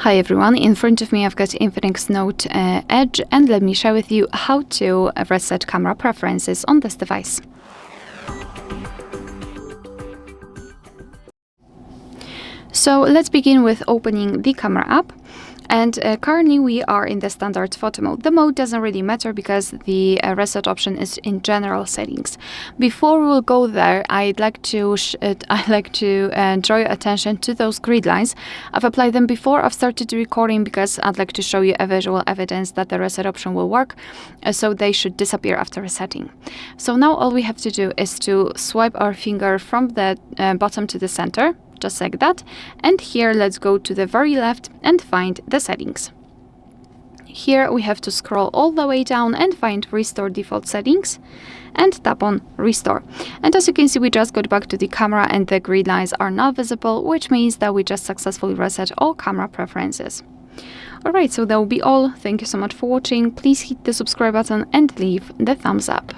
Hi everyone, in front of me I've got INFINIX Note Edge, and let me share with you how to reset camera preferences on this device. So let's begin with opening the camera app. And currently we are in the standard photo mode. The mode doesn't really matter because the reset option is in general settings. Before we will go there, I'd like to draw your attention to those grid lines. I've applied them before I've started the recording because I'd like to show you a visual evidence that the reset option will work, so they should disappear after resetting. So now all we have to do is to swipe our finger from the bottom to the center, just like that, and here let's go to the very left and find the settings. Here we have to scroll all the way down and find Restore Default Settings and tap on Restore. And as you can see, we just got back to the camera and the grid lines are not visible, which means that we just successfully reset all camera preferences. Alright, so that will be all. Thank you so much for watching. Please hit the subscribe button and leave the thumbs up.